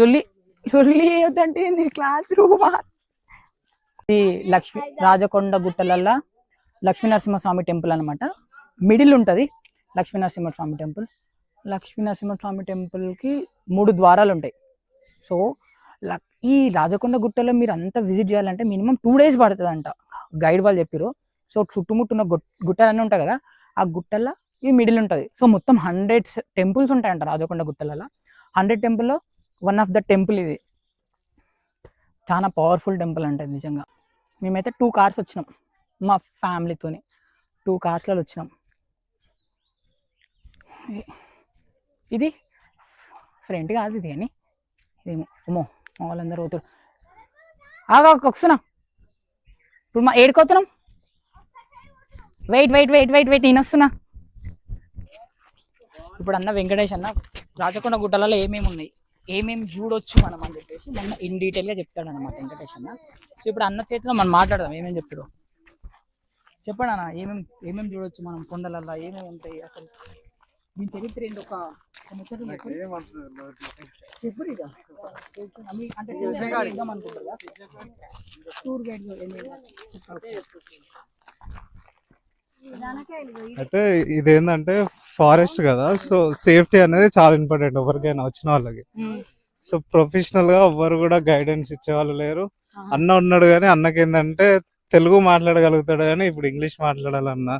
లొల్లి లొల్లి ఏంటంటే క్లాస్ రూమ్ ఇది లక్ష్మీ రాజకొండ గుట్టలల్లా లక్ష్మీ నరసింహస్వామి టెంపుల్ అనమాట. మిడిల్ ఉంటుంది లక్ష్మీ నరసింహస్వామి టెంపుల్. లక్ష్మీ నరసింహస్వామి టెంపుల్కి 3 ద్వారాలు ఉంటాయి. సో ఈ రాజకొండ గుట్టలో మీరు అంతా విజిట్ చేయాలంటే మినిమం 2 days పడుతుంది అంట, గైడ్ వాళ్ళు చెప్పారు. సో చుట్టుముట్టున్న గుట్టలన్నీ ఉంటాయి కదా, ఆ గుట్టల్లో ఈ మిడిల్ ఉంటుంది. సో మొత్తం 100 టెంపుల్స్ ఉంటాయంట రాజకొండ గుట్టలలో. 100 టెంపుల్లో వన్ ఆఫ్ ద టెంపుల్ ఇది. చాలా పవర్ఫుల్ టెంపుల్ అంటే నిజంగా. మేమైతే 2 cars వచ్చినాం మా ఫ్యామిలీతోని. 2 carsలలో వచ్చినాం. ఇది ఫ్రెండ్ కాదు ఇది అని ఇదేమో అమ్మో మా వాళ్ళందరూ పోతారు. వస్తున్నా ఇప్పుడు మా ఏడుకోతున్నాం. Wait wait wait wait wait నేను వస్తున్నా. ఇప్పుడు అన్న వెంకటేష్ అన్న రాజకొండ గుట్టలలో ఏమేమి ఉన్నాయి, ఏమేమి చూడొచ్చు మనం అని చెప్పేసి మొన్న ఇన్ డీటెయిల్గా చెప్తాడు అన్నమాట వెంకటేష్ అన్న. సో ఇప్పుడు అన్న చేతిలో మనం మాట్లాడదాం, ఏమేమి చెప్తాడు చెప్పండి అన్న. ఏమేమి చూడొచ్చు మనం కొండలల్లో, ఏమేమి ఉంటాయి, అసలు దీని చరిత్ర ఏంటి, ఒక చెప్పు అంటే టూర్ గైడ్. అయితే ఇదేంటంటే ఫారెస్ట్ కదా, సో సేఫ్టీ అనేది చాలా ఇంపార్టెంట్ ఎవరికైనా వచ్చిన వాళ్ళకి. సో ప్రొఫెషనల్ గా ఎవ్వరు కూడా గైడెన్స్ ఇచ్చేవాళ్ళు లేరు. అన్న ఉన్నాడు కానీ అన్నకి ఏంటంటే తెలుగు మాట్లాడగలుగుతాడు కానీ ఇప్పుడు ఇంగ్లీష్ మాట్లాడాలన్నా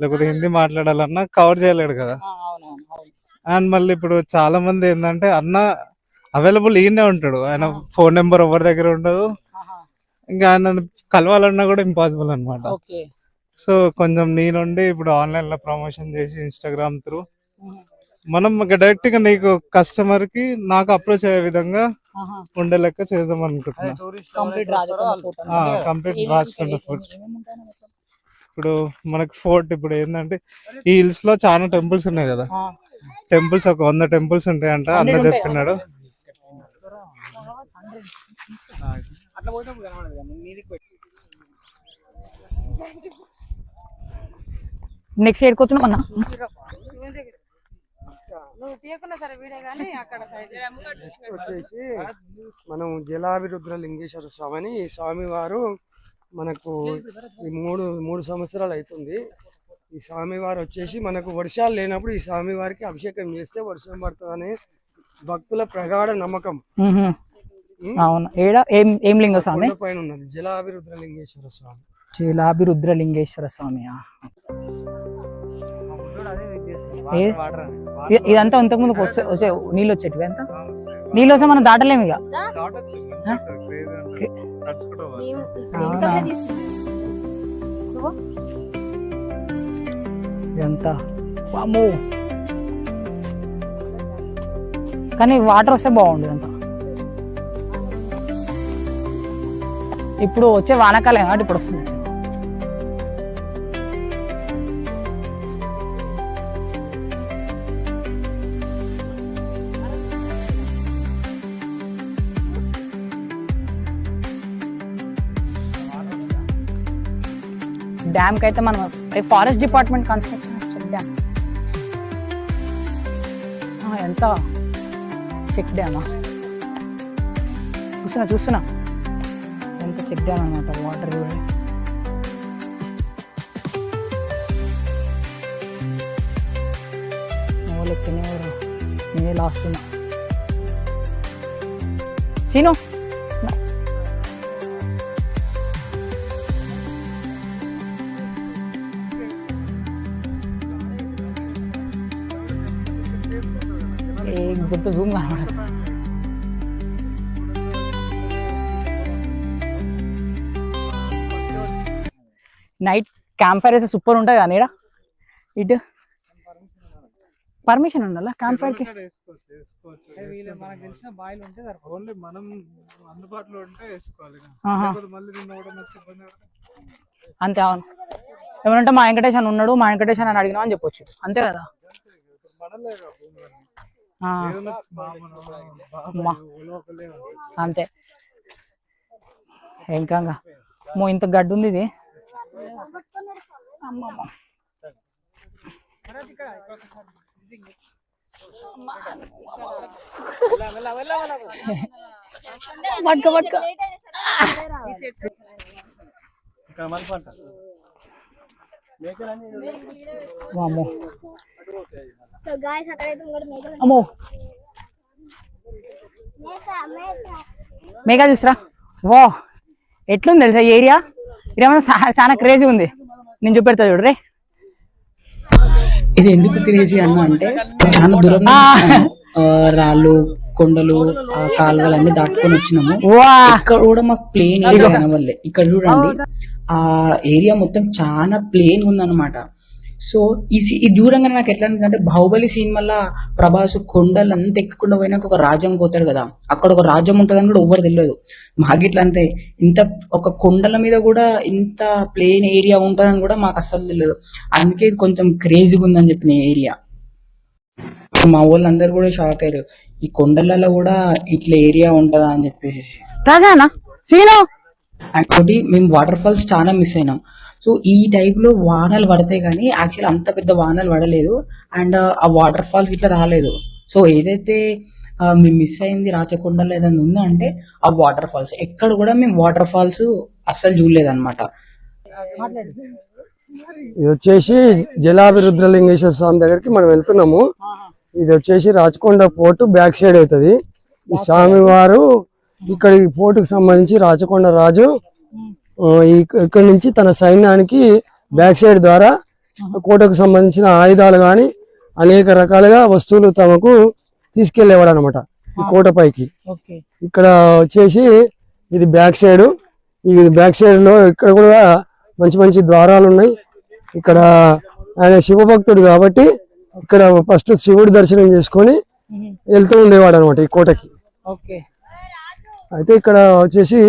లేకపోతే హిందీ మాట్లాడాలన్నా కవర్ చేయలేడు కదా. అండ్ మళ్ళీ ఇప్పుడు చాలా మంది ఏంటంటే అన్న అవైలబుల్ ఈయనే ఉంటాడు, ఆయన ఫోన్ నెంబర్ ఎవరి దగ్గర ఉండదు, ఇంకా ఆయన కలవాలన్నా కూడా ఇంపాసిబుల్ అనమాట. సో కొంచెం నీ నుండి ఇప్పుడు ఆన్లైన్ లో ప్రమోషన్ చేసి ఇన్స్టాగ్రామ్ త్రూ మనం డైరెక్ట్ గా నీకు కస్టమర్ కి నాకు అప్రోచ్ అయ్యే విధంగా ఉండే లెక్క చేద్దాం అనుకుంటున్నా. Complete Rajakonda fort. ఇప్పుడు మనకి ఫోర్ట్ ఇప్పుడు ఏంటంటే ఈ హిల్స్ లో చాలా టెంపుల్స్ ఉన్నాయి కదా, టెంపుల్స్ ఒక 100 టెంపుల్స్ ఉంటాయంట అన్న చెప్తున్నాడు. నెక్స్ట్ ఏడుకోతున్నాం అన్న. వచ్చేసి మనం జలాభిరుద్ర లింగేశ్వర స్వామి అని ఈ స్వామి వారు మనకు ఈ మూడు సంవత్సరాలు అవుతుంది. ఈ స్వామి వారు వచ్చేసి మనకు వర్షాలు లేనప్పుడు ఈ స్వామి వారికి అభిషేకం చేస్తే వర్షం పడుతుందని భక్తుల ప్రగాఢ నమ్మకం. అవును. ఏం లింగ స్వామి పైన ఉన్నది జలాభిరుద్ర లింగేశ్వర స్వామి. జలాభిరుద్ర లింగేశ్వర స్వామి. ఇదంతా ఇంతకుముందు వచ్చే నీళ్ళు వచ్చేటివి, ఎంత నీళ్ళు వస్తే మనం దాటలేము ఇక. ఇదంతా వామ్మో, కానీ వాటర్ వస్తే బాగుండు ఇదంతా. ఇప్పుడు వచ్చే వానకాలం కాబట్టి ఇప్పుడు వస్తుంది. డ్యామ్ కి అయితే మనం ఫారెస్ట్ డిపార్ట్మెంట్ కన్స్ట్రక్షన్ డ్యామ్. ఎంత చెక్ డ్యామా చూస్తున్నా ఎంత చెక్ డ్యామ్ అనమాట. వాటర్ తినేవారు, నేనే లాస్ట్ ఉన్నా. సీను जब तो जूम करना నైట్ క్యాంప్ ఫైర్ వేస్తే సూపర్ ఉంటుంది కానీ ఇక్కడ ఇటు పర్మిషన్ ఉండాలా క్యాంప్ ఫైర్ కి? మనకు తెలిసిన బాయిలు ఉంటే ఓన్లీ మనం అందుబాటులో ఉంటే వేసుకోవాలి. అంతే. అవును. ఏమంటే మా వెంకటేష్ అని ఉన్నాడు, మా వెంకటేష్ అని అడిగినా అని చెప్పొచ్చు, అంతే కదా. అంతే. ఇంకా ఇంత గడ్డు ఉంది ఇది. పట్టుకో పట్టుకో. వామ్మో. అమ్మో మేఘా చూసరా. వా ఎట్లుంది తెలుసా ఏరియా. ఇదేమో చాలా క్రేజీ ఉంది. నేను చూపెడతా చూడరే. ఇది ఎందుకు క్రేజీ అన్న అంటే చాలా దూరం రాళ్ళు కొండలు కాలువలు అన్ని దాటుకొని వచ్చినాము. ఇక్కడ కూడా మాకు ప్లేన్ ఏరియా కనవల్లే. ఇక్కడ చూడండి ఆ ఏరియా మొత్తం చాలా ప్లేన్ ఉందన్నమాట. సో ఈ దూరంగా నాకు ఎట్లా అంటే బాహుబలి సినిమాలో ప్రభాస్ కొండలు అంత ఎక్కకుండా పోయినాక ఒక రాజ్యం పోతాడు కదా, అక్కడ ఒక రాజ్యం ఉంటుందని కూడా ఎవ్వరు తెలియదు. మాకు ఇట్లా అంతే, ఇంత ఒక కొండల మీద కూడా ఇంత ప్లేన్ ఏరియా ఉంటుందని కూడా మాకు అస్సలు తెలియదు. అందుకే కొంచెం క్రేజీగా ఉందని చెప్పిన ఏరియా. మా వాళ్ళందరూ కూడా షాక్ అయ్యారు, ఈ కొండలలో కూడా ఇట్లా ఏరియా ఉంటుందా అని చెప్పేసి. ఇంకోటి మేము వాటర్ ఫాల్స్ చాలా మిస్ అయినాం. సో ఈ టైప్ లో వానలు పడతాయి కానీ యాక్చువల్ అంత పెద్ద వానలు పడలేదు అండ్ ఆ వాటర్ ఫాల్స్ ఇట్లా రాలేదు. సో ఏదైతే మేము మిస్ అయింది రాచకొండలో ఏదైనా ఉందా అంటే ఆ వాటర్ ఫాల్స్. ఎక్కడ కూడా మేము వాటర్ ఫాల్స్ అస్సలు చూడలేదు అనమాట. ఇది వచ్చేసి జలాభిరుద్రలింగేశ్వర స్వామి దగ్గరికి మనం వెళ్తున్నాము. ఇది వచ్చేసి రాచకొండ పోర్టు బ్యాక్ సైడ్ అవుతుంది. ఈ స్వామి వారు ఇక్కడ ఈ పోర్టుకు సంబంధించి రాచకొండ రాజు ఇక్కడ నుంచి తన సైన్యానికి బ్యాక్ సైడ్ ద్వారా కోటకు సంబంధించిన ఆయుధాలు గాని అనేక రకాలుగా వస్తువులు తమకు తీసుకెళ్లేవాడు అనమాట ఈ కోట పైకి. ఇక్కడ వచ్చేసి ఇది బ్యాక్ సైడ్. ఈ బ్యాక్ సైడ్ లో ఇక్కడ కూడా మంచి మంచి ద్వారాలు ఉన్నాయి. ఇక్కడ ఆయన శివభక్తుడు కాబట్టి ఇక్కడ ఫస్ట్ శివుడి దర్శనం చేసుకొని వెళ్తూ ఉండేవాడు అనమాట ఈ కోటకి. అయితే ఇక్కడ వచ్చేసి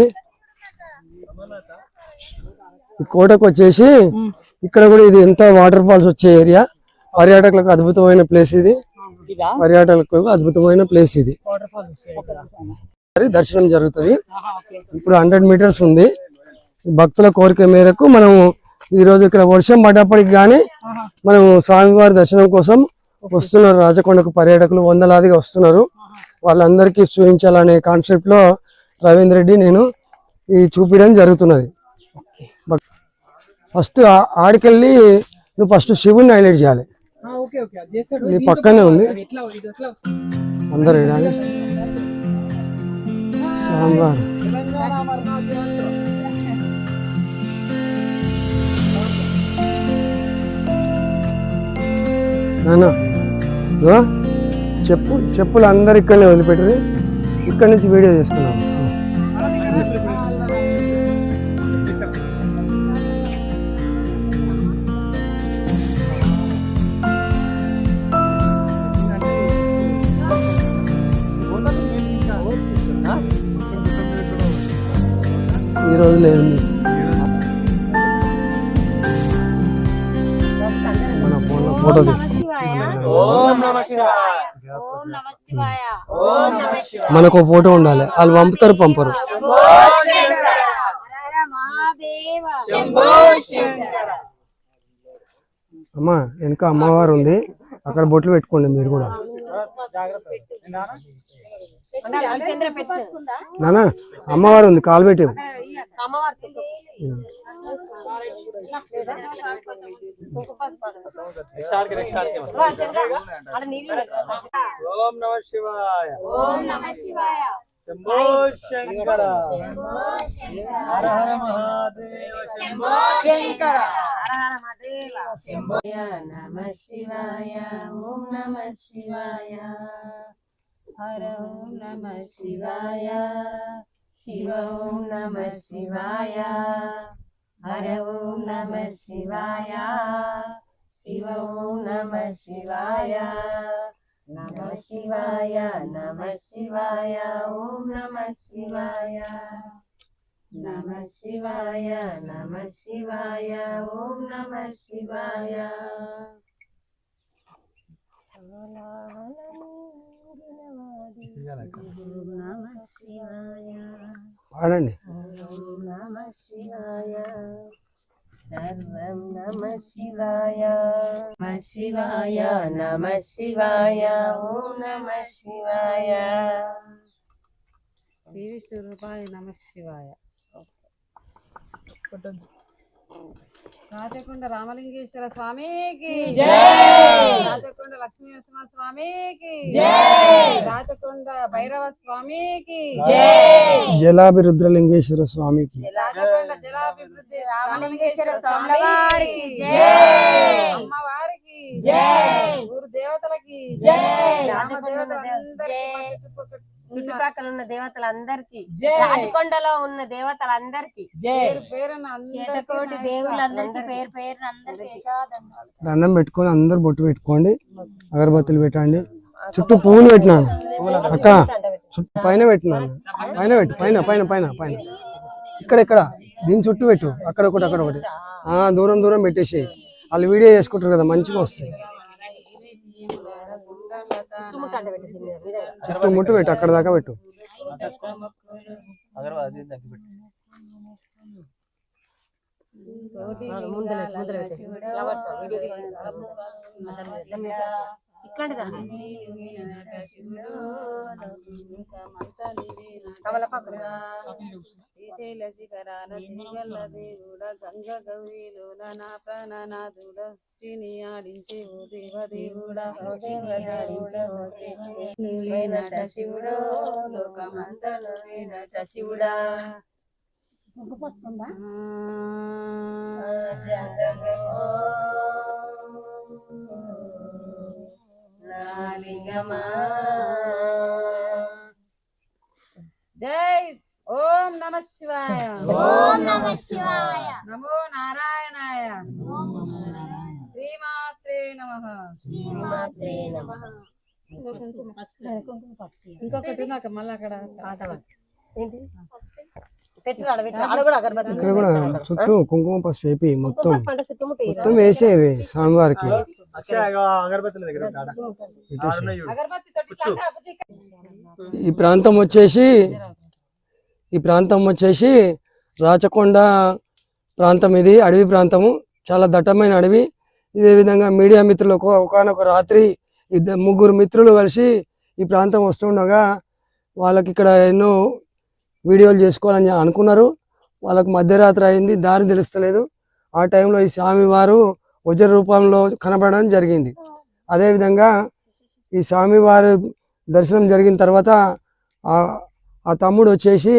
ఈ కోటకు వచ్చేసి ఇక్కడ కూడా ఇది ఎంత వాటర్ ఫాల్స్ వచ్చే ఏరియా. పర్యాటకులకు అద్భుతమైన ప్లేస్ ఇది. పర్యాటకులకు అద్భుతమైన ప్లేస్ ఇది. దర్శనం జరుగుతుంది. ఇప్పుడు 100 మీటర్స్ ఉంది. భక్తుల కోరిక మేరకు మనం ఈ రోజు ఇక్కడ వర్షం పడ్డప్పటికి గానీ మనం స్వామివారి దర్శనం కోసం వస్తున్నారు. రాచకొండకు పర్యాటకులు వందలాదిగా వస్తున్నారు. వాళ్ళందరికీ చూపించాలనే కాన్సెప్ట్ లో రవీంద్ర రెడ్డి నేను ఈ చూపించడం జరుగుతున్నది. ఫస్ట్ ఆడికెళ్ళి నువ్వు ఫస్ట్ శివుని హైలైట్ చేయాలి. నీ పక్కనే ఉంది అందరు స్వామివారు. చెప్పులు అందరు ఇక్కడనే వదిలిపెట్టి ఇక్కడ నుంచి వీడియో చేసుకున్నాము. ఈ రోజు లేదు మన ఫోటో మనకు ఫోటో ఉండాలి. వాళ్ళు పంపుతారు పంపరు. అమ్మా వెనక అమ్మవారు ఉంది, అక్కడ బొట్లు పెట్టుకోండి మీరు కూడా. నానా అమ్మవారు ఉంది, కాలు పెట్టి. ఓం నమః శివాయ. ఓం నమః శివాయ. శంభో శంకర. హర హర మహాదేవ. శంభో శంకర. హర హర మహాదేవ. శంభో నమః శివాయ. ఓం నమః శివాయ. హర ఓం నమః శివాయ. శివ ఓం నమః శివాయ. హర ఓం నమః శివాయ. శివ ఓం నమః శివాయ. నమః శివాయ. నమః శివాయ. ఓం నమః శివాయ. నమః శివాయ. నమః శివాయ. ఓం నమః శివాయ. పాడండి. ఓం నమః శివాయ. సర్వం నమః శివాయ నమః శివాయ నమః శివాయ ఓం నమః శివాయ శ్రీ విష్ణు రూపాయ నమః శివాయ రాచకొండ రామలింగేశ్వర స్వామికి జై రాచకొండ లక్ష్మీ నరసింహ స్వామికి జై రాచకొండ భైరవ స్వామికి జై జలాభి రుద్రలింగేశ్వర స్వామికి రాచకొండ జలాభివృద్ధి రామలింగేశ్వర స్వామి వారికి జై అమ్మవారికి జై గురు దేవతలకి జై రామ దేవతలందరికీ చుట్టుపక్కల ఉన్న దేవతలందరికీ రాచకొండలో ఉన్న దేవతలందరికీ శతకోటి దేవుళ్ళందరికీ పేరు పేరు అందరికీ దండం పెట్టుకొని అందరు బొట్టు పెట్టుకోండి, అగరబత్తులు పెట్టండి. చుట్టూ పువ్వులు పెట్టినాను అక్క, పైన పెట్టినాను, పైన పెట్టు, పైన పైన పైన పైన ఇక్కడ దీని చుట్టూ పెట్టు, అక్కడ ఒకటి అక్కడ ఒకటి. దూరం దూరం పెట్టేసి వాళ్ళు వీడియో చేసుకుంటారు కదా, మంచిగా వస్తాయి. చుట్టూ ముట్టు పెట్టు, అక్కడ దాకా పెట్టు. శ్రీశైల శిఖరాన శ్రీగల్ల దేవుడ గంగ గౌరీలోన నా ప్రాణనాథుడ శ్రీని ఆడించే ఓ దేవదేవుడ నువ్వేనట శివుడో లోకమంతా నువ్వేనట శివుడా జై ఓం నమః శివాయ ఓం నమః శివాయ నమో నారాయణాయ శ్రీమాత్రే నమః శ్రీమాత్రే నమః ఇంకొకటి నాకు మళ్ళీ అక్కడ ఏంటి ఇక్కడ కూడా చుట్టూ కుంకుమ పసుపు వేపి మొత్తం మొత్తం వేసేవి స్వామివారికి. ఈ ప్రాంతం వచ్చేసి రాచకొండ ప్రాంతం. ఇది అడవి ప్రాంతము, చాలా దట్టమైన అడవి. ఇదే విధంగా మీడియా మిత్రులకు ఒకనొక రాత్రి ముగ్గురు మిత్రులు కలిసి ఈ ప్రాంతం వస్తుండగా వాళ్ళకి ఇక్కడ ఎన్నో వీడియోలు చేసుకోవాలని అనుకున్నారు. వాళ్ళకు మధ్యరాత్రి అయింది, దారి తెలుస్తలేదు. ఆ టైంలో ఈ స్వామివారు వజ్ర రూపంలో కనబడడం జరిగింది. అదేవిధంగా ఈ స్వామివారు దర్శనం జరిగిన తర్వాత ఆ తమ్ముడు వచ్చేసి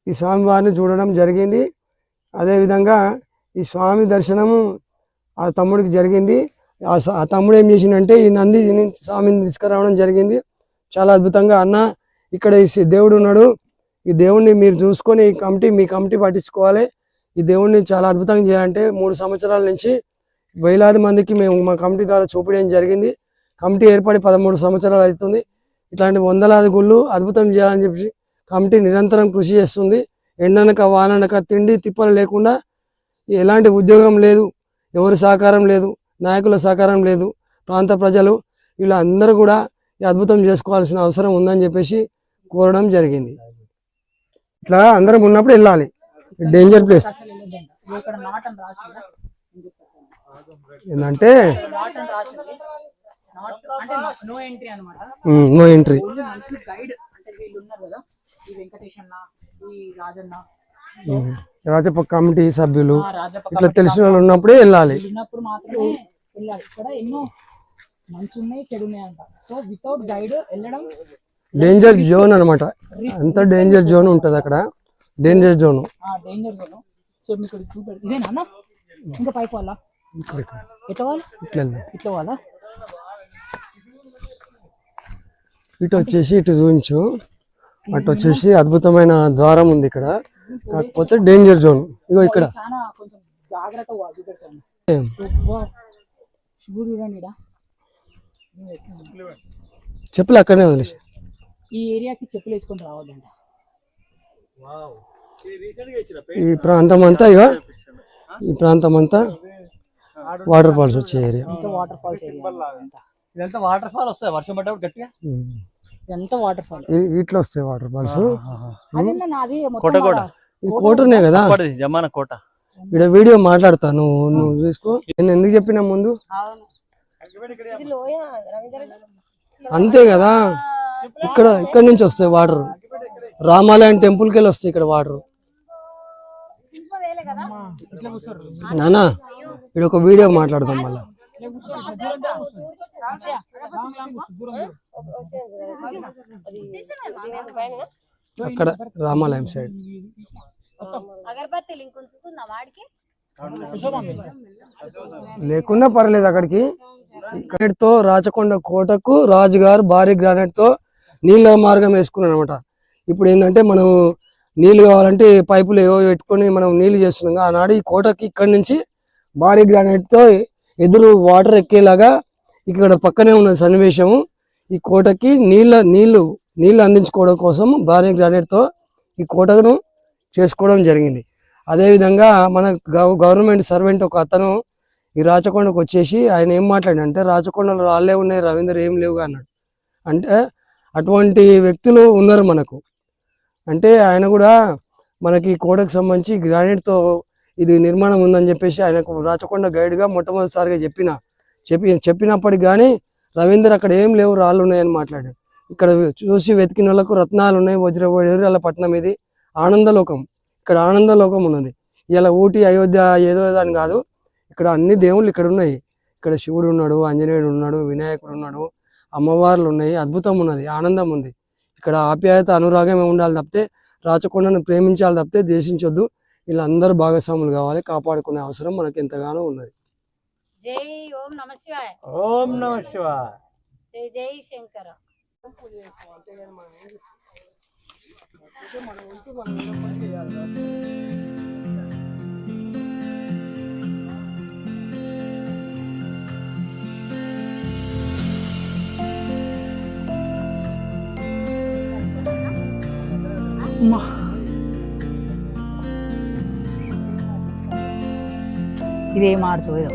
ఈ స్వామివారిని చూడడం జరిగింది. అదేవిధంగా ఈ స్వామి దర్శనము ఆ తమ్ముడికి జరిగింది. ఆ తమ్ముడు ఏం చేసిందంటే ఈ స్వామిని తీసుకురావడం జరిగింది. చాలా అద్భుతంగా, అన్న ఇక్కడ ఈ దేవుడు ఉన్నాడు, ఈ దేవుడిని మీరు చూసుకొని మీ కమిటీ పట్టించుకోవాలి, ఈ దేవుడిని చాలా అద్భుతంగా చేయాలంటే 3 సంవత్సరాల నుంచి వేలాది మందికి మేము మా కమిటీ ద్వారా చూపించడం జరిగింది. కమిటీ ఏర్పడి 13 సంవత్సరాలు అవుతుంది. ఇట్లాంటి వందలాది గుళ్ళు అద్భుతం చేయాలని చెప్పి కమిటీ నిరంతరం కృషి చేస్తుంది. ఎండనక వాననక తిండి తిప్పలు లేకుండా, ఎలాంటి ఉద్యోగం లేదు, ఎవరి సహకారం లేదు, నాయకుల సహకారం లేదు, ప్రాంత ప్రజలు వీళ్ళందరూ కూడా ఈ అద్భుతం చేసుకోవాల్సిన అవసరం ఉందని చెప్పేసి కోరడం జరిగింది. ఇట్లా అందరం ఉన్నప్పుడు వెళ్ళాలి, డేంజర్ ప్లేస్. ఏంటంటే నో ఎంట్రీ. రాజప కమిటీ సభ్యులు ఇట్లా తెలిసిన వాళ్ళు ఉన్నప్పుడే వెళ్ళాలి. డేంజర్ జోన్ అన్నమాట, అంత డేంజర్ జోన్ ఉంటది అక్కడ, డేంజర్ జోన్. ఇటు వచ్చేసి ఇటు చూపించు, అటు వచ్చేసి అద్భుతమైన ద్వారం ఉంది ఇక్కడ, కాకపోతే డేంజర్ జోన్. ఇగో ఇక్కడ చెప్పులు అక్కడనే వదిలేసి ఈ ఏరియాకి చెప్పులు వేసుకొని రావద్దంట. ఈ ప్రాంతం అంతా ఈ ప్రాంతం అంతా వాటర్ ఫాల్స్ వచ్చే ఏరియా. వాటర్ ఫాల్స్ ఇదంతా వాటర్ ఫాల్ వస్తాయి వర్షం పడ్డప్పుడు గట్టిగా, ఎంత వాటర్ ఫాల్ ఇట్లా వస్తాయి వాటర్ ఫాల్స్. నాది కోట ఇది కోటనే కదా, జమాన కోట. ఇక్కడ వీడియో మాట్లాడతా, నువ్వు చూసుకో. నేను ఎందుకు చెప్పినా ముందు అంతే కదా. ఇక్కడ నుంచి వస్తాయి వాటర్, రామాలయం టెంపుల్కి వెళ్ళి వస్తాయి ఇక్కడ వాటర్. నానా ఇక్కడ ఒక వీడియో మాట్లాడదాం మళ్ళా. అక్కడ రామాలయం సైడ్ లేకున్నా పర్లేదు. అక్కడికి గ్రానైట్ తో రాచకొండ కోటకు రాజుగారు భారీ గ్రానైట్ తో నీళ్ళ మార్గం వేసుకున్నాడు అనమాట. ఇప్పుడు ఏంటంటే మనం నీళ్లు కావాలంటే పైపులు ఏవో పెట్టుకొని మనం నీళ్లు చేస్తున్నాం. ఆనాడు ఈ కోటకి ఇక్కడి నుంచి భారీ గ్రానైట్ తో ఎదురు వాటర్ ఎక్కేలాగా ఇక్కడ పక్కనే ఉన్న సన్నివేశము. ఈ కోటకి నీళ్లు అందించుకోవడం కోసం భారీ గ్రానైట్ తో ఈ కోటను చేసుకోవడం జరిగింది. అదేవిధంగా మన గవర్నమెంట్ సర్వెంట్ ఒక అతను ఈ రాచకొండకు వచ్చేసి ఆయన ఏం మాట్లాడంటే, రాచకొండలో రాళ్ళే ఉన్నాయి, రవీంద్ర ఏం లేవు అన్నాడు. అంటే అటువంటి వ్యక్తులు ఉన్నారు మనకు. అంటే ఆయన కూడా మనకి కోటకు సంబంధించి గ్రానైట్తో ఇది నిర్మాణం ఉందని చెప్పేసి ఆయనకు రాచకొండ గైడ్గా మొట్టమొదటిసారిగా చెప్పినప్పటికి కానీ రవీంద్ర అక్కడ ఏం లేవు, రాళ్ళు ఉన్నాయని మాట్లాడాడు. ఇక్కడ చూసి వెతికిన వాళ్ళకు రత్నాలు ఉన్నాయి, వజ్రవైడూర్యాల పట్టణం ఇది ఆనందలోకం. ఇక్కడ ఆనందలోకం ఉన్నది. ఇలా ఊటీ అయోధ్య ఏదో అని కాదు, ఇక్కడ అన్ని దేవుళ్ళు ఇక్కడ ఉన్నాయి. ఇక్కడ శివుడు ఉన్నాడు, ఆంజనేయుడు ఉన్నాడు, వినాయకుడు ఉన్నాడు, అమ్మవార్లు ఉన్నాయి, అద్భుతం ఉన్నది, ఆనందం ఉంది. ఇక్కడ ఆప్యాయత అనురాగమే ఉండాలి తప్పితే, రాచకొండను ప్రేమించాలి తప్పితే ద్వేషించొద్దు. వీళ్ళందరూ భాగస్వాములు కావాలి, కాపాడుకునే అవసరం మనకి ఎంతగానో ఉన్నది. జై ఓం నమ శివాయ. ఓం నమ శివాయ. జై జై శంకర. ఇదే మార్చు ఏదో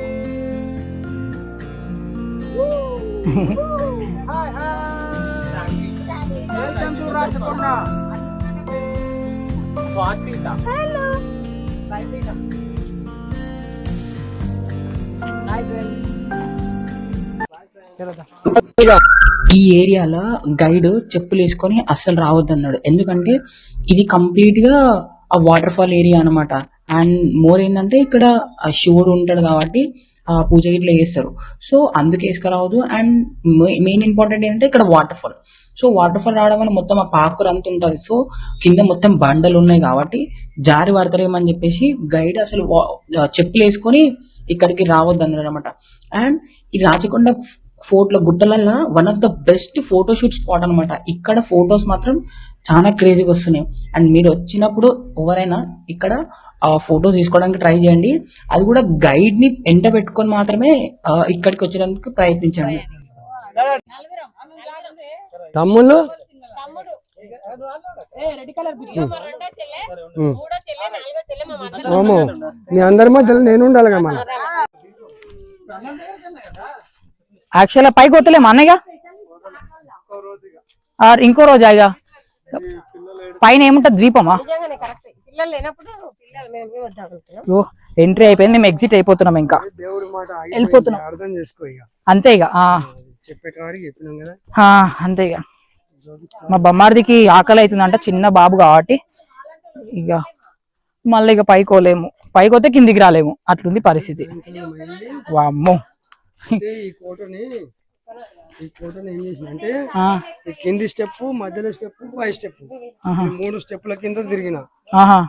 ఈ ఏరియాలో గైడ్ చెప్పులు వేసుకొని అస్సలు రావద్దు అన్నాడు. ఎందుకంటే ఇది కంప్లీట్ గా ఆ వాటర్ ఫాల్ ఏరియా అనమాట. అండ్ మోర్ ఏంటంటే ఇక్కడ ఆ శివుడు ఉంటాడు కాబట్టి ఆ పూజ ఇట్లా చేస్తారు. సో అందుకే వేసుకురావద్దు. అండ్ మెయిన్ ఇంపార్టెంట్ ఏంటంటే ఇక్కడ water fall. So water fall రావడం వల్ల మొత్తం ఆ పాకురు అంత ఉంటుంది. సో కింద మొత్తం బండలు ఉన్నాయి కాబట్టి జారి పడతారేమని చెప్పేసి గైడ్ అసలు చెప్పులు వేసుకొని ఇక్కడికి రావద్దు అన్నాడు అనమాట. అండ్ ఈ రాచకొండ ఫోర్ట్ల గుట్టలల్లో one of the best photoshoot spot అనమాట. ఇక్కడ ఫొటోస్ మాత్రం చాలా క్రేజీగా వస్తున్నాయి. అండ్ మీరు వచ్చినప్పుడు ఎవరైనా ఇక్కడ ఫొటోస్ తీసుకోవడానికి ట్రై చేయండి. అది కూడా గైడ్ ని ఎంట పెట్టుకొని మాత్రమే ఇక్కడికి వచ్చేందుకు ప్రయత్నించండి. తమ్ముళ్ళు మీ అందరి మధ్యలో నేను ఉండాలిగా మన యాక్చువల్గా పైకి వస్తలేము అన్నయ్య, ఇంకో రోజు ఇక పైన ఏముంటది ద్వీపమా? ఎంట్రీ అయిపోయింది, మేము ఎగ్జిట్ అయిపోతున్నాం, ఇంకా వెళ్ళిపోతున్నాం అర్థం చేసుకో ఇక. అంతే ఇక చెప్పేటవారికి చెప్పినాం కదా, అంతే ఇక. మా బొమ్మార్దికి ఆకలి అవుతుందంట, చిన్న బాబు కాబట్టి ఇక మళ్ళీ ఇక పైకోలేము, పైకోతే కిందికి రాలేము, అట్లుంది పరిస్థితి. వామ్మో. ఈ కోటని ఏం చేసిన అంటే కింది స్టెప్, మధ్యలో స్టెప్, పై స్టెప్, 3 స్టెప్ల కింద తిరిగిన.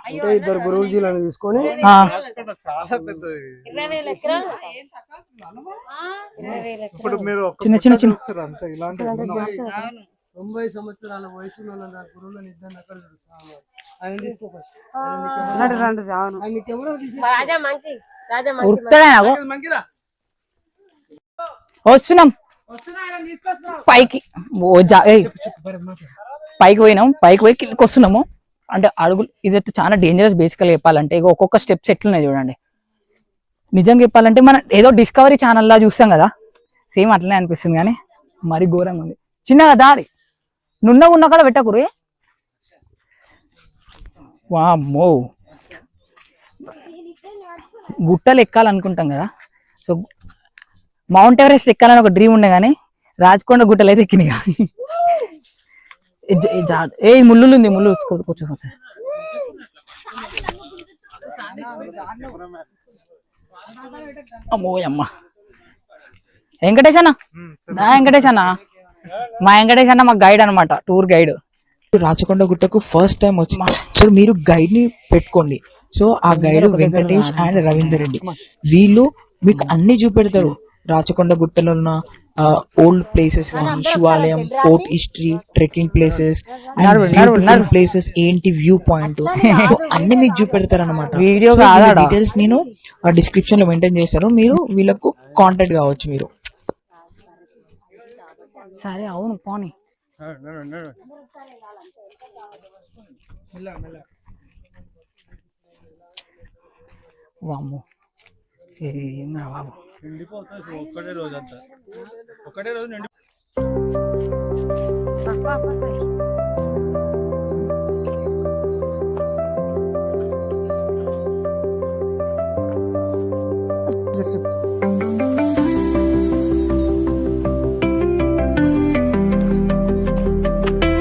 అంటే 2 గురువుజీలను తీసుకొని చిన్న చిన్న చిన్న 90 సంవత్సరాల వయసు గురువులను ఇద్దరు అక్కడ ఆయన తీసుకో. వస్తున్నాం పైకి, పైకి పోయినాం, పైకి పోయి కిందకి వస్తున్నాము. అంటే అడుగులు ఇదైతే చాలా డేంజరస్. బేసికల్గా చెప్పాలంటే ఇక ఒక్కొక్క స్టెప్స్ ఎట్లున్నాయి చూడండి. నిజంగా చెప్పాలంటే మనం ఏదో డిస్కవరీ ఛానల్లా చూస్తాం కదా, సేమ్ అట్లనే అనిపిస్తుంది, కానీ మరి ఘోరంగా ఉంది. చిన్నగా దారి నున్నగా ఉన్న కూడా పెట్టకురు. వామ్మో. గుట్టలు ఎక్కాలనుకుంటాం కదా. సో మౌంట్ ఎవరెస్ట్ ఎక్కాలని ఒక డ్రీమ్ ఉండే కానీ రాచకొండ గుట్టలు అయితే ఎక్కినాయి. ఏ ముళ్ళు ఉంది, ముళ్ళు కూర్చోపోతే. అమ్మో అమ్మ. వెంకటేష్ అన్న, వెంకటేష్ అన్న, మా వెంకటేష్ అన్న మాకు గైడ్ అనమాట, టూర్ గైడ్. రాచకొండ గుట్టకు ఫస్ట్ టైం వచ్చి సో మీరు గైడ్ ని పెట్టుకోండి. సో ఆ గైడ్ వెంకటేష్ అండ్ రవీందర్ రెడ్డి, వీళ్ళు మీకు అన్ని చూపెడతారు. రాచకొండ గుట్టలో ఉన్న ఓల్డ్ ప్లేసెస్, శివాలయం, fort history, trekking places and places ఏంటి, వ్యూ పాయింట్, సో అన్ని మీకు చూపెడతారు అనమాట. డీటెయిల్స్ నేను డిస్క్రిప్షన్ లో మెయింటైన్ చేస్తాను, మీరు వీళ్ళకు కాంటాక్ట్ కావచ్చు మీరు. సరే అవును పోనీ. వామ్మో ఏంద్రా బాబు. ఒక్కటే రోజు అంతా, ఒకటే రోజు నిండి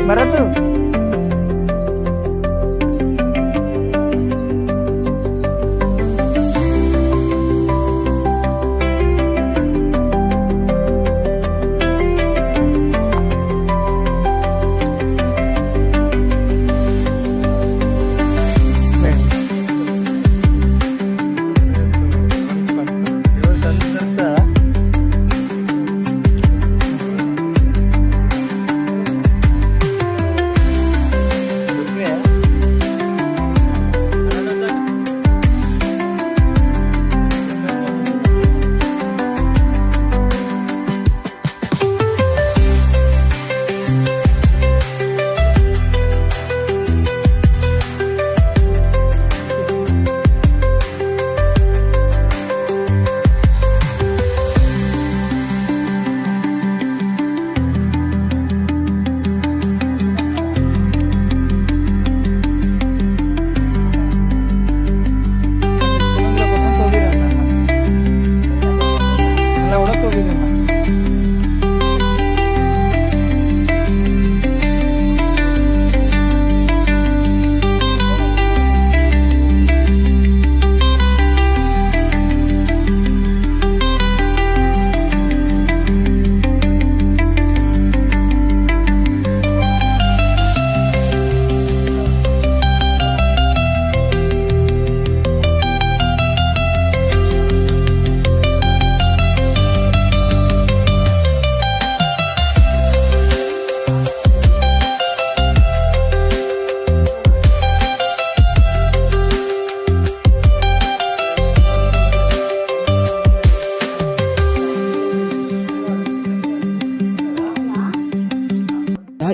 భరత్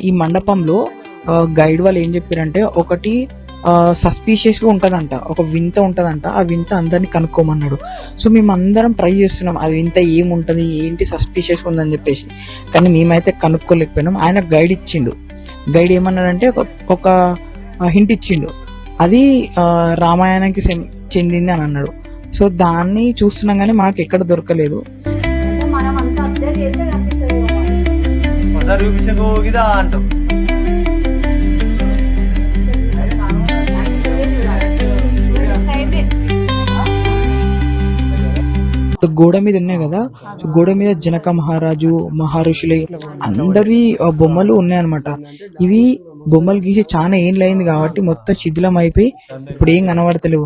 ఈ మండపంలో గైడ్ వాళ్ళు ఏం చెప్పారంటే ఒకటి సస్పీషియస్ గా ఉంటదంట, ఒక వింత ఉంటదంట, ఆ వింత అందరిని కనుక్కోమన్నాడు. సో మేము అందరం ట్రై చేస్తున్నాం అది వింత ఏముంటది, ఏంటి సస్పీషియస్ ఉందని చెప్పేసి, కానీ మేమైతే కనుక్కోలేకపోయినాం. ఆయన గైడ్ ఇచ్చిండు. గైడ్ ఏమన్నాడంటే ఒక హింట్ ఇచ్చిండు, అది రామాయణానికి చెందింది అని అన్నాడు. సో దాన్ని చూస్తున్నాం కానీ మాకు ఎక్కడ దొరకలేదు. ಹೋಗಿದ ಅಂಟು గోడ మీద ఉన్నాయి కదా, గోడ మీద జనక మహారాజు, మహర్షులే అందరి బొమ్మలు ఉన్నాయన్నమాట. ఇవి బొమ్మలు గీసి చాలా ఏళ్ళు అయింది కాబట్టి మొత్తం శిథిలం అయిపోయి ఇప్పుడు ఏం కనబడతలేవు.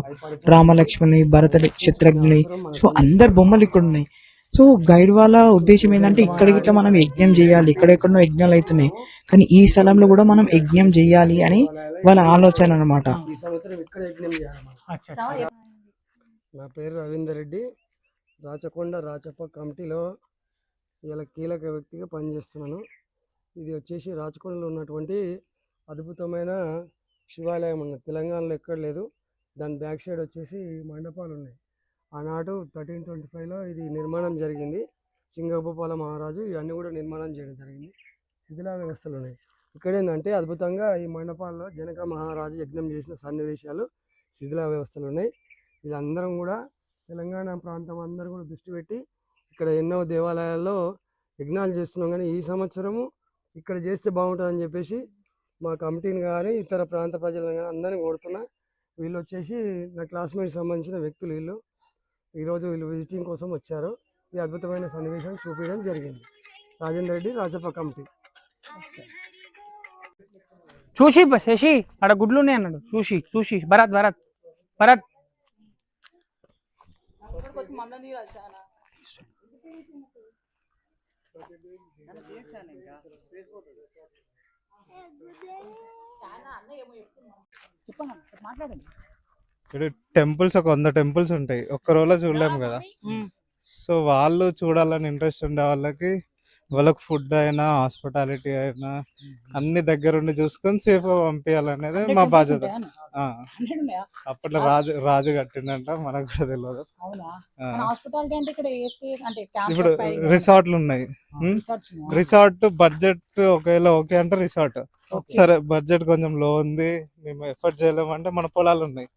రామలక్ష్మణి, భరత, శత్రుఘ్నుని, సో అందరి బొమ్మలు ఇక్కడ ఉన్నాయి. సో గైడ్ వాళ్ళ ఉద్దేశం ఏంటంటే ఇక్కడికి ఇట్లా మనం యజ్ఞం చేయాలి, ఇక్కడెక్కడో యజ్ఞాలు అవుతున్నాయి కానీ ఈ స్థలంలో కూడా మనం యజ్ఞం చేయాలి అని వాళ్ళ ఆలోచన అన్నమాట. ఈ సంవత్సరం ఇక్కడ యజ్ఞం చేయాలి. నా పేరు రవీందర్ రెడ్డి, రాచకొండ రాచప్ప కమిటీలో ఇలా కీలక వ్యక్తిగా పనిచేస్తున్నాను. ఇది వచ్చేసి రాచకొండలో ఉన్నటువంటి అద్భుతమైన శివాలయం ఉన్నది, తెలంగాణలో ఎక్కడ లేదు. దాని బ్యాక్ సైడ్ వచ్చేసి మండపాలు ఉన్నాయి. ఆనాడు 1325లో ఇది నిర్మాణం జరిగింది. సింగభూపాల మహారాజు ఇవన్నీ కూడా నిర్మాణం చేయడం జరిగింది. శిథిలా వ్యవస్థలు ఉన్నాయి. ఇక్కడ ఏంటంటే అద్భుతంగా ఈ మండపాల్లో జనక మహారాజు యజ్ఞం చేసిన సన్నివేశాలు శిథిలా వ్యవస్థలు ఉన్నాయి. వీళ్ళందరం కూడా తెలంగాణ ప్రాంతం అందరూ కూడా దృష్టి పెట్టి ఇక్కడ ఎన్నో దేవాలయాల్లో యజ్ఞాలు చేస్తున్నాం, కానీ ఈ సంవత్సరము ఇక్కడ చేస్తే బాగుంటుందని చెప్పేసి మా కమిటీని కానీ ఇతర ప్రాంత ప్రజలను కానీ అందరినీ కోరుతున్నా. వీళ్ళు వచ్చేసి నా క్లాస్మేట్కి సంబంధించిన వ్యక్తులు. ఈరోజు వీళ్ళు విజిటింగ్ కోసం వచ్చారు. ఈ అద్భుతమైన సన్నివేశం చూపించడం జరిగింది. రాజేందర్ రెడ్డి, రాజప్ప కమిటీ. చూసి శశి ఆడ గుడ్లు ఉన్నాయి అన్నాడు. చూసి భరత్ భరత్ భరత్ మాట్లాడండి. ఇప్పుడు టెంపుల్స్ ఒక 100 టెంపుల్స్ ఉంటాయి, ఒక్క రోజులో చూడలేము కదా. సో వాళ్ళు చూడాలని ఇంట్రెస్ట్ ఉండే వాళ్ళకి ఫుడ్ అయినా హాస్పిటాలిటీ అయినా అన్ని దగ్గరుండి చూసుకొని సేఫ్ గా పంపించాలనేది మా బాధ్యత. అప్పట్లో రాజు కట్టిండంట, మనకు కూడా తెలియదు. ఇప్పుడు రిసార్ట్లు ఉన్నాయి. రిసార్ట్ బడ్జెట్ ఒకవేళ ఓకే అంటే రిసార్ట్, సరే బడ్జెట్ కొంచెం లో ఉంది, మేము ఎఫర్ట్ చేయలేమంటే మన పొలాలు ఉన్నాయి,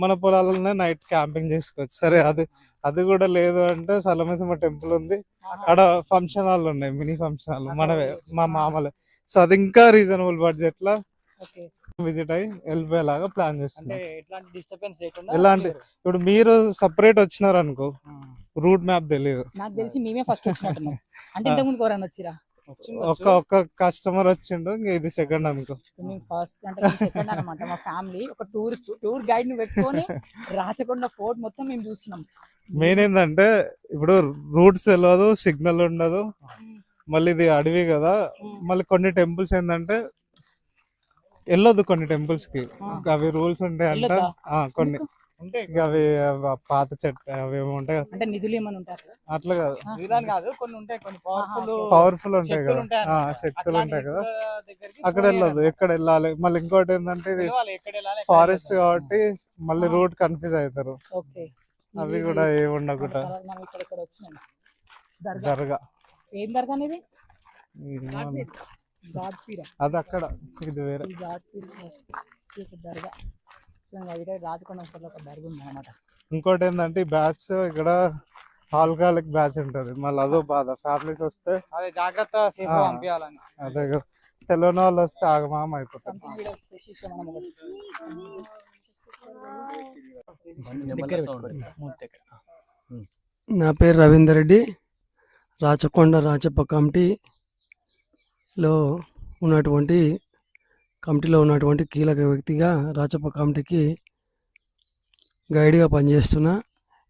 మన పొలాలనే నైట్ క్యాంపింగ్ చేసుకోవచ్చు. సరే అది కూడా లేదు అంటే సలమేసమ్మ టెంపుల్ ఉంది, అక్కడ ఫంక్షన్ హాల్ ఉన్నాయి, మినీ ఫంక్షన్ హాల్ మనవే, మా మామలే. సో అది ఇంకా రీజనబుల్ బడ్జెట్ లా విజిట్ అయ్యి వెళ్ళిపోయేలాగా ప్లాన్ చేస్తున్నాం. ఎలాంటి ఇప్పుడు మీరు సపరేట్ వచ్చినారు అనుకో, రూట్ మ్యాప్ తెలియదు, నాకు తెలిసి మేమే ఫస్ట్ వచ్చినట్టున్నాం. అంటే ఇంతకు ముందు ఎవరైనా వచ్చిరా? ఒక్క కస్టమర్ వచ్చిండు, ఇంకా ఇది సెకండ్ అనుకో. ఫస్ట్ అంటే సెకండ్ అనమాట. మా ఫ్యామిలీ ఒక టూర్ గైడ్ ని పెట్టుకొని రాచకొండ ఫోర్ట్ మొత్తం మేము చూస్తున్నాం. మెయిన్ ఏంటంటే ఇప్పుడు రూట్స్ తెలియదు, సిగ్నల్ ఉండదు, మళ్ళీ ఇది అడవి కదా. మళ్ళీ కొన్ని టెంపుల్స్ ఏంటంటే వెళ్ళొద్దు, కొన్ని టెంపుల్స్ కి అవి రూల్స్ ఉంటాయి అంట. కొన్ని అవి పాత చెట్టు అవి ఉంటాయి కదా, అంటే నిధులు ఏమైనా ఉంటారు అట్లా కాదు, కొన్ని ఉంటాయి, కొన్ని పవర్ఫుల్ ఉంటాయి కదా, శక్తులు ఉంటాయి కదా, అక్కడ వెళ్ళదు. ఎక్కడ వెళ్ళాలి, మళ్ళీ ఇంకోటి ఏంటంటే ఇది ఫారెస్ట్ కాబట్టి మళ్ళీ రూట్ కన్ఫ్యూజ్ అవుతారు. అవి కూడా ఏమి ఉండకుండా దర్గా. ఏం దర్గా అనేది? అది అక్కడ, ఇది వేరే దర్గా. రాజకొండ ఒక దర్గా ఉంది అన్నమాట. ఇంకోటి ఏంటంటే ఈ బ్యాచ్ ఇక్కడ ఆల్కహాలిక్ బ్యాచ్ ఉంటది, మళ్ళీ అదో బాధ. ఫ్యామిలీస్ వస్తే అదే జాగ్రత్త పంపించాలని. అదే కదా, తెలియని వాళ్ళు వస్తే ఆగమామ అయిపోతారు. నా పేరు రవీందర్ రెడ్డి. రాచకొండ రాచప్ప కమిటీలో ఉన్నటువంటి కీలక వ్యక్తిగా రాచప్ప కమిటీకి గైడ్గా పనిచేస్తున్నా.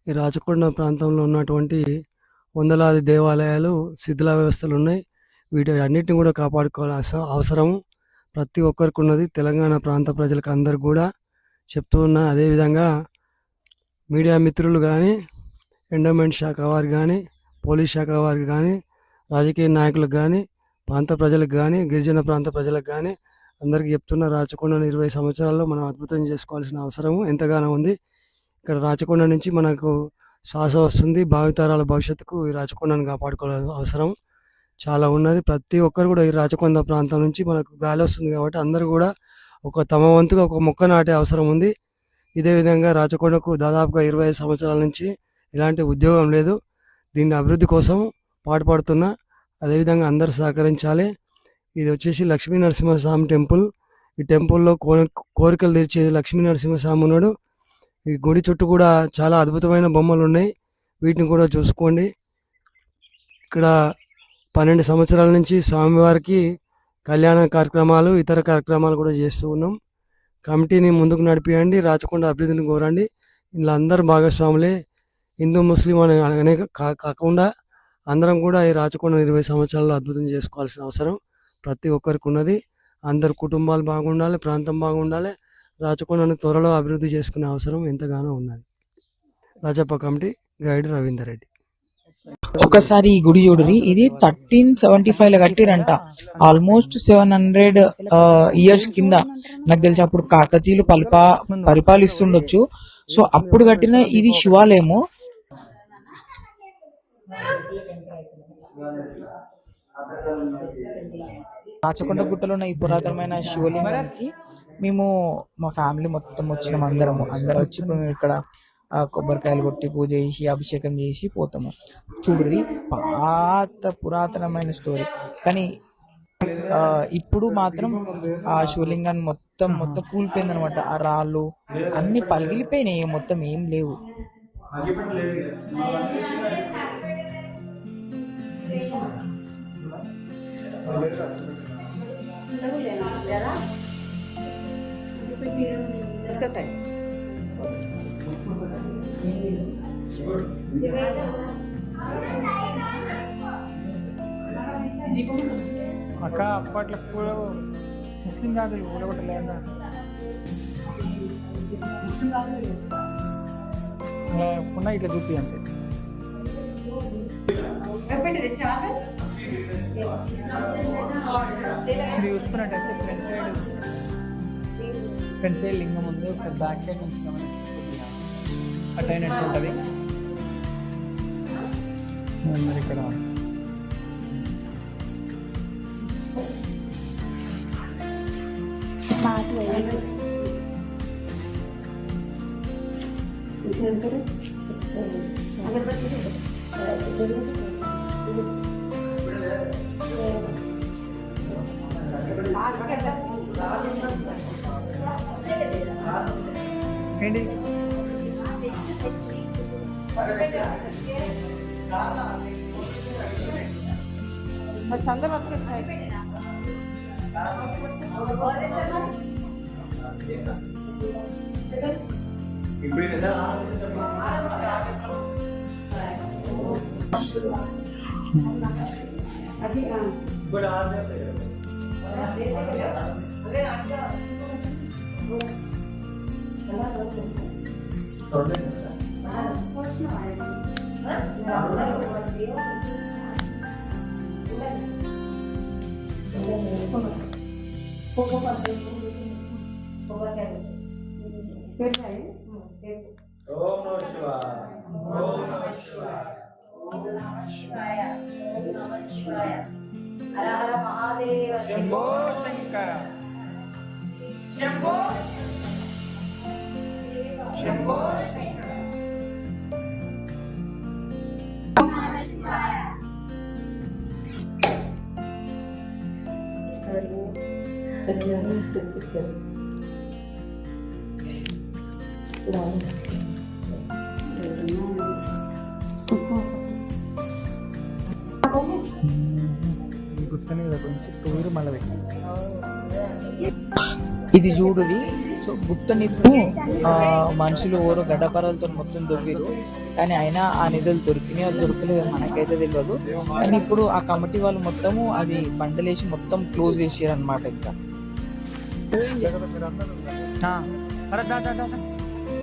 ఈ రాచకొండ ప్రాంతంలో ఉన్నటువంటి వందలాది దేవాలయాలు, శిథిల వ్యవస్థలు ఉన్నాయి. వీటి అన్నిటిని కూడా కాపాడుకోవాల్సిన అవసరం ప్రతి ఒక్కరికి ఉన్నది. తెలంగాణ ప్రాంత ప్రజలకు అందరికి కూడా చెప్తూ ఉన్నా. అదేవిధంగా మీడియా మిత్రులు కానీ, ఎండోమెంట్ శాఖ వారు కానీ, పోలీస్ శాఖ వారికి కానీ, రాజకీయ నాయకులకు కానీ, ప్రాంత ప్రజలకు కానీ, గిరిజన ప్రాంత ప్రజలకు కానీ అందరికీ చెప్తున్న, రాచకొండను 20 సంవత్సరాల్లో మనం అద్భుతం చేసుకోవాల్సిన అవసరం ఎంతగానో ఉంది. ఇక్కడ రాచకొండ నుంచి మనకు శ్వాస వస్తుంది. భావితరాల భవిష్యత్తుకు ఈ రాచకొండను కాపాడుకోవాల్సిన అవసరం చాలా ఉన్నది. ప్రతి ఒక్కరు కూడా ఈ రాచకొండ ప్రాంతం నుంచి మనకు గాలి వస్తుంది కాబట్టి అందరూ కూడా తమ వంతుగా ఒక మొక్క నాటే అవసరం ఉంది. ఇదే విధంగా రాచకొండకు దాదాపుగా 25 సంవత్సరాల నుంచి ఇలాంటి ఉద్యోగం లేదు. దీన్ని అభివృద్ధి కోసం పాటుపడుతున్నా. అదేవిధంగా అందరూ సహకరించాలి. ఇది వచ్చేసి లక్ష్మీ నరసింహస్వామి టెంపుల్. ఈ టెంపుల్లో కోరికలు తీర్చేది లక్ష్మీ నరసింహస్వామి ఉన్నాడు. ఈ గుడి చుట్టూ కూడా చాలా అద్భుతమైన బొమ్మలు ఉన్నాయి, వీటిని కూడా చూసుకోండి. ఇక్కడ 12 సంవత్సరాల నుంచి స్వామివారికి కళ్యాణ కార్యక్రమాలు, ఇతర కార్యక్రమాలు కూడా చేస్తూ ఉన్నాం. కమిటీని ముందుకు నడిపియండి, రాచకొండ అభివృద్ధిని కోరండి. ఇలా అందరూ భాగస్వాములే, హిందూ ముస్లిం అనే కాకుండా అందరం కూడా ఈ రాచకొండ 20 సంవత్సరాల్లో అద్భుతం చేసుకోవాల్సిన అవసరం ప్రతి ఒక్కరికి ఉన్నది. అందరు కుటుంబాలు బాగుండాలి, ప్రాంతం బాగుండాలి. రాచకొండను త్వరలో అభివృద్ధి చేసుకునే అవసరం ఎంతగానో ఉన్నది. Rachappa committee guide Ravinder Reddy. ఒకసారి ఈ గుడి చూడరి, ఇది 1375 లో కట్టిరంట. ఆల్మోస్ట్ 700 ఇయర్స్ కింద. నాకు తెలిసి అప్పుడు కాకతీయులు పరిపాలిస్తుండొచ్చు. సో అప్పుడు కట్టిన ఇది శివాలయము. రాచకొండ గుట్టలో ఉన్న ఈ పురాతనమైన శివలింగానికి మేము మా ఫ్యామిలీ మొత్తం వచ్చినాం. అందరం వచ్చి మేము ఇక్కడ ఆ కొబ్బరికాయలు కొట్టి పూజ చేసి అభిషేకం చేసి పోతాము. చూడండి పురాతనమైన స్టోరీ. కానీ ఇప్పుడు మాత్రం ఆ శివలింగాన్ని మొత్తం కూలిపోయింది అనమాట. ఆ రాళ్ళు అన్ని పగిలిపోయినాయి, మొత్తం ఏం లేవు. అక్క అప్పట్లో కూడా ముస్లిం రాజులు ఊడగొట్టలేదా? ముస్లిం రాజులు ఉన్న ఇట్లా చూపి అంతే. మీరు చూసుకున్నట్టయితే ఫ్రంట్ సైడ్ లింగం ఉంది, ఒకసారి బ్యాక్ సైడ్ నుంచి అట్ అయినట్టు ఉంటుంది. మరి ఇక్కడ ఏంటి ఇది చూడుది. సో గుప్త నిధులు మనుషులు ఓరో గడ్డపరాలతో మొత్తం దొరికిరు, కానీ అయినా ఆ నిధులు దొరికినాయో దొరకలేదు మనకైతే తెలియదు. కానీ ఇప్పుడు ఆ కమిటీ వాళ్ళు మొత్తము అది బండలేసి మొత్తం క్లోజ్ చేసారు అనమాట. ఇంకా